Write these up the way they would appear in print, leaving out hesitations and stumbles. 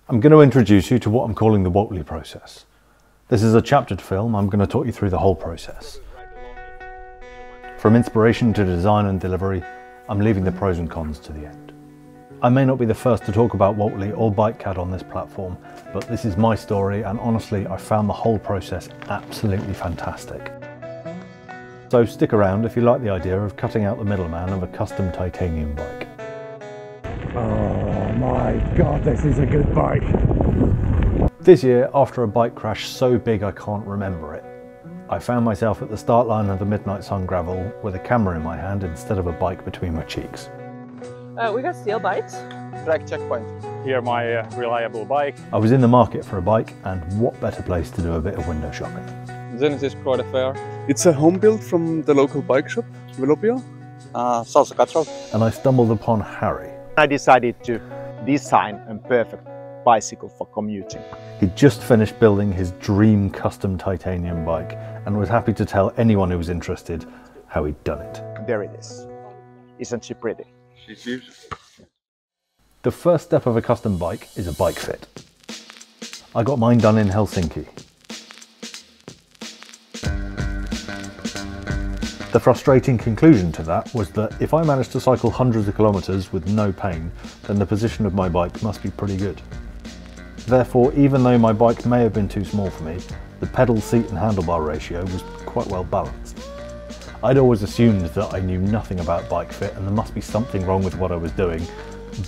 I'm going to introduce you to what I'm calling the Whateley process. This is a chaptered film. I'm going to talk you through the whole process. From inspiration to design and delivery, I'm leaving the pros and cons to the end. I may not be the first to talk about Whateley or BikeCAD on this platform, but this is my story, and honestly, I found the whole process absolutely fantastic. So stick around if you like the idea of cutting out the middleman of a custom titanium bike. Oh my god, this is a good bike! This year, after a bike crash so big I can't remember it, I found myself at the start line of the Midnight Sun Gravel with a camera in my hand instead of a bike between my cheeks. We got steel bikes. Track checkpoint. Here, my reliable bike. I was in the market for a bike, and what better place to do a bit of window shopping. Genesis Croix de Fer. It's a home build from the local bike shop, Velopia. Salsa Quattro. And I stumbled upon Harry. I decided to design a perfect bicycle for commuting. He'd just finished building his dream custom titanium bike and was happy to tell anyone who was interested how he'd done it. There it is. Isn't she pretty? She's beautiful. The first step of a custom bike is a bike fit. I got mine done in Helsinki. The frustrating conclusion to that was that if I managed to cycle hundreds of kilometres with no pain, then the position of my bike must be pretty good. Therefore, even though my bike may have been too small for me, the pedal, seat and handlebar ratio was quite well balanced. I'd always assumed that I knew nothing about bike fit and there must be something wrong with what I was doing,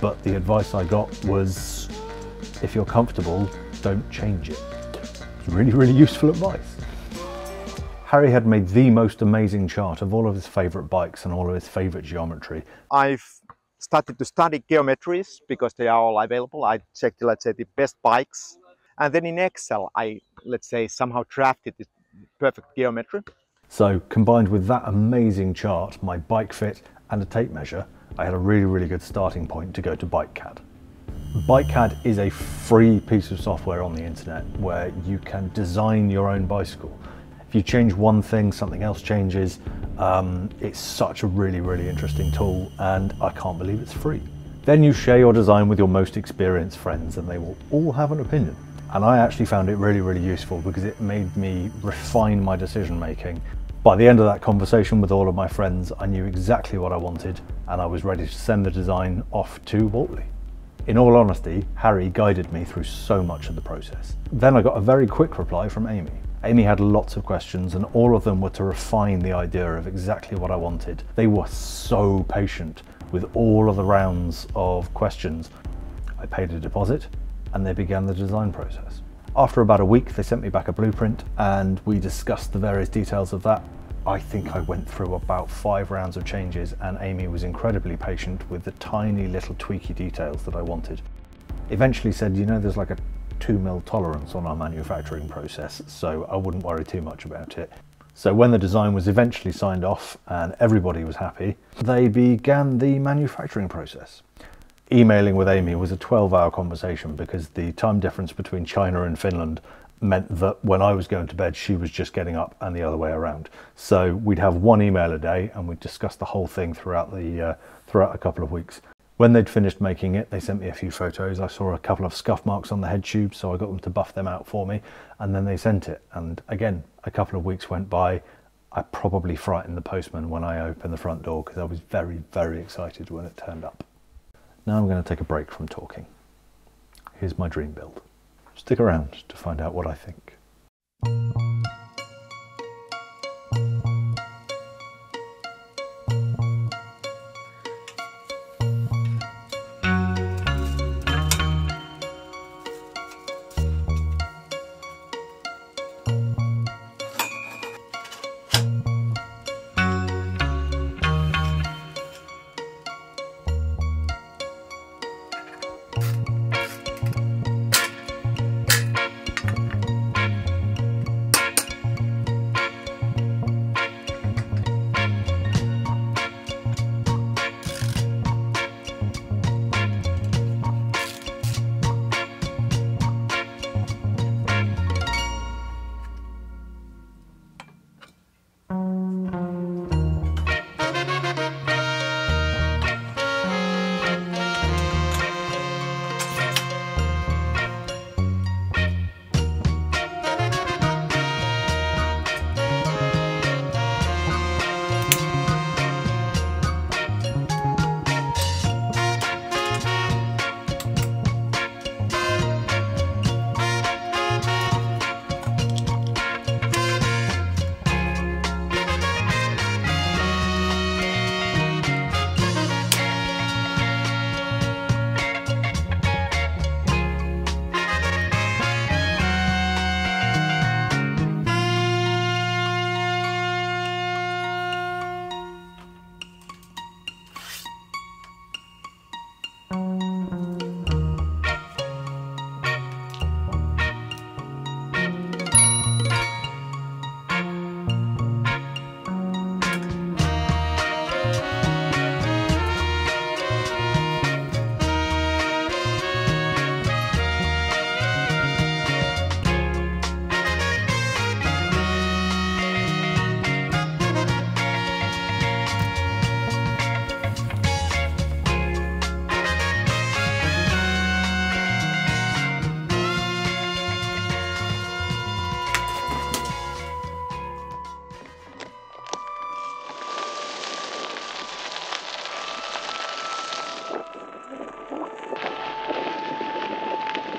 but the advice I got was, if you're comfortable, don't change it. It's really useful advice. Harry had made the most amazing chart of all of his favourite bikes and all of his favourite geometry. I've started to study geometries because they are all available. I checked, let's say, the best bikes. And then in Excel, I, let's say, somehow drafted the perfect geometry. So combined with that amazing chart, my bike fit and a tape measure, I had a really good starting point to go to BikeCAD. BikeCAD is a free piece of software on the internet where you can design your own bicycle. If you change one thing, something else changes. It's such a really interesting tool, and I can't believe it's free. Then you share your design with your most experienced friends and they will all have an opinion. And I actually found it really useful because it made me refine my decision making. By the end of that conversation with all of my friends, I knew exactly what I wanted and I was ready to send the design off to Whateley. In all honesty, Harry guided me through so much of the process. Then I got a very quick reply from Amy. Amy had lots of questions and all of them were to refine the idea of exactly what I wanted. They were so patient with all of the rounds of questions. I paid a deposit and they began the design process. After about a week, they sent me back a blueprint and we discussed the various details of that. I think I went through about 5 rounds of changes and Amy was incredibly patient with the tiny little tweaky details that I wanted. Eventually said, you know, there's like a 2mm tolerance on our manufacturing process, so I wouldn't worry too much about it. So when the design was eventually signed off and everybody was happy, they began the manufacturing process. Emailing with Amy was a 12-hour conversation because the time difference between China and Finland meant that when I was going to bed, she was just getting up and the other way around. So we'd have one email a day and we'd discuss the whole thing throughout a couple of weeks. When they'd finished making it, they sent me a few photos. I saw a couple of scuff marks on the head tube, so I got them to buff them out for me, and then they sent it. And again, a couple of weeks went by. I probably frightened the postman when I opened the front door because I was very excited when it turned up. Now I'm going to take a break from talking. Here's my dream build. Stick around to find out what I think.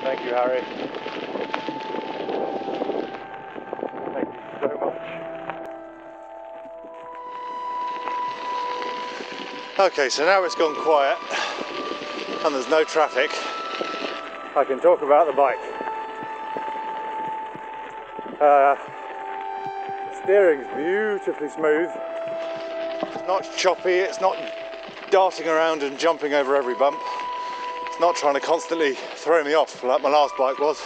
Thank you, Harry. Thank you so much. Okay, so now it's gone quiet and there's no traffic. I can talk about the bike. The steering's beautifully smooth. It's not choppy, it's not darting around and jumping over every bump. It's not trying to constantly throw me off like my last bike was.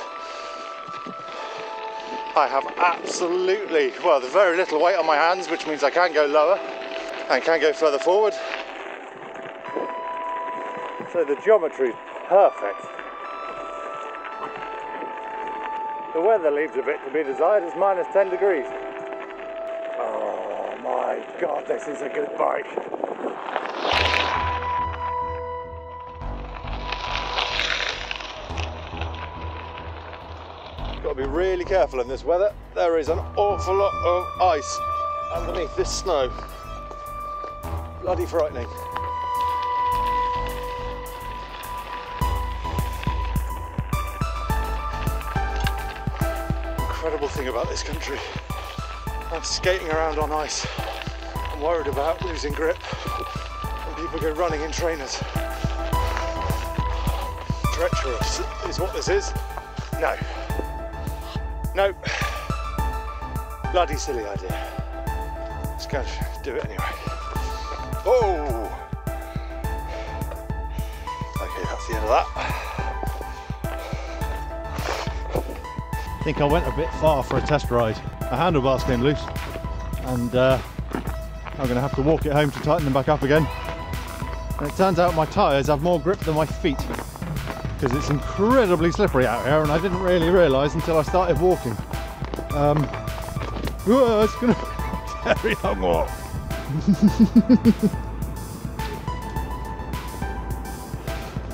I have absolutely, well, there's very little weight on my hands, which means I can go lower and can go further forward. So the geometry is perfect. The weather leaves a bit to be desired. It's minus 10 degrees. Oh my God, this is a good bike. Got to be really careful in this weather. There is an awful lot of ice underneath this snow. Bloody frightening. Incredible thing about this country. I'm skating around on ice. I'm worried about losing grip and people go running in trainers. Treacherous is what this is. No. Nope. Bloody silly idea. Let's go do it anyway. Oh! Okay, that's the end of that. I think I went a bit far for a test ride. My handlebars came loose and I'm going to have to walk it home to tighten them back up again. And it turns out my tyres have more grip than my feet because it's incredibly slippery out here and I didn't really realise until I started walking. Whoa, it's going to be a very long walk.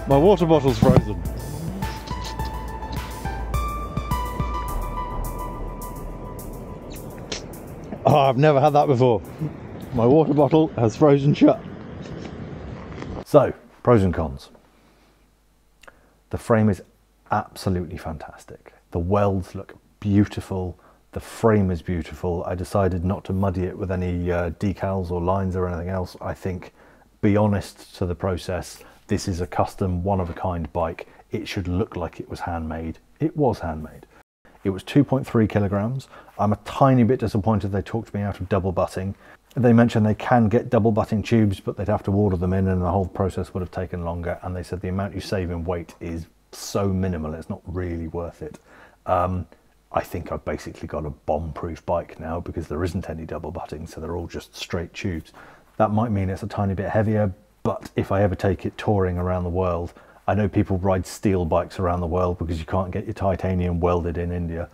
My water bottle's frozen. Oh, I've never had that before. My water bottle has frozen shut. So, pros and cons. The frame is absolutely fantastic. The welds look beautiful. The frame is beautiful. I decided not to muddy it with any decals or lines or anything else. I think, be honest to the process, this is a custom, one-of-a-kind bike. It should look like it was handmade. It was handmade. It was 2.3 kilograms. I'm a tiny bit disappointed they talked me out of double butting. They mentioned they can get double butting tubes, but they'd have to order them in and the whole process would have taken longer. And they said the amount you save in weight is so minimal, it's not really worth it. I think I've basically got a bomb-proof bike now because there isn't any double butting, so they're all just straight tubes. That might mean it's a tiny bit heavier, but if I ever take it touring around the world, I know people ride steel bikes around the world because you can't get your titanium welded in India.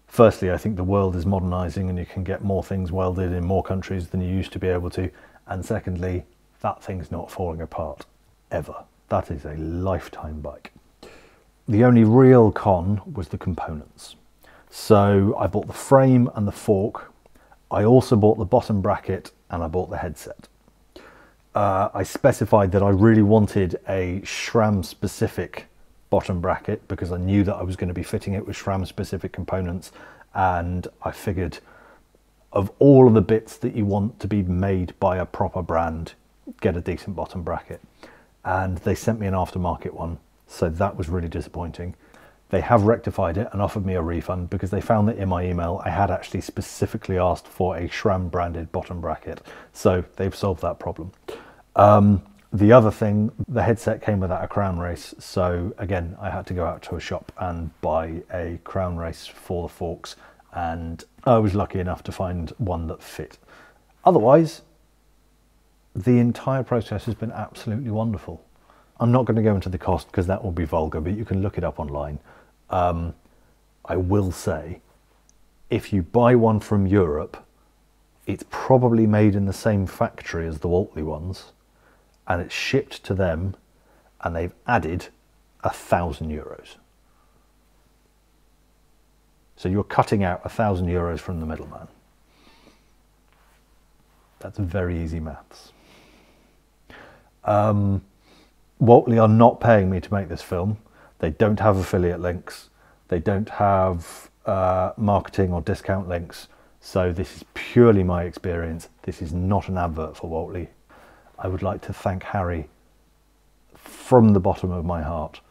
Firstly, I think the world is modernising and you can get more things welded in more countries than you used to be able to. And secondly, that thing's not falling apart, ever. That is a lifetime bike. The only real con was the components. So I bought the frame and the fork. I also bought the bottom bracket and I bought the headset. I specified that I really wanted a SRAM specific bottom bracket because I knew that I was going to be fitting it with SRAM specific components, and I figured of all of the bits that you want to be made by a proper brand, get a decent bottom bracket. And they sent me an aftermarket one, so that was really disappointing. They have rectified it and offered me a refund because they found that in my email I had actually specifically asked for a SRAM branded bottom bracket, so they've solved that problem. The other thing, the headset came without a crown race, so again I had to go out to a shop and buy a crown race for the forks, and I was lucky enough to find one that fit. Otherwise, the entire process has been absolutely wonderful. I'm not going to go into the cost because that will be vulgar, but you can look it up online. I will say, if you buy one from Europe, it's probably made in the same factory as the Waltley ones, and it's shipped to them, and they've added €1,000. So you're cutting out €1,000 from the middleman. That's very easy maths. Waltley are not paying me to make this film. They don't have affiliate links. They don't have marketing or discount links. So this is purely my experience. This is not an advert for Whaley. I would like to thank Harry from the bottom of my heart.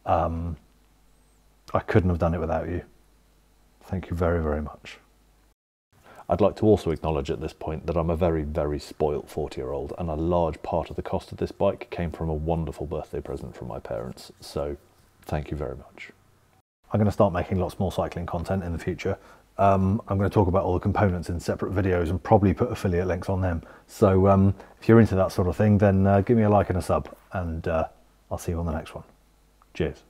I couldn't have done it without you. Thank you very, very much. I'd like to also acknowledge at this point that I'm a very, very spoilt 40-year-old, and a large part of the cost of this bike came from a wonderful birthday present from my parents. So thank you very much. I'm going to start making lots more cycling content in the future. I'm going to talk about all the components in separate videos and probably put affiliate links on them. So if you're into that sort of thing, then give me a like and a sub, and I'll see you on the next one. Cheers.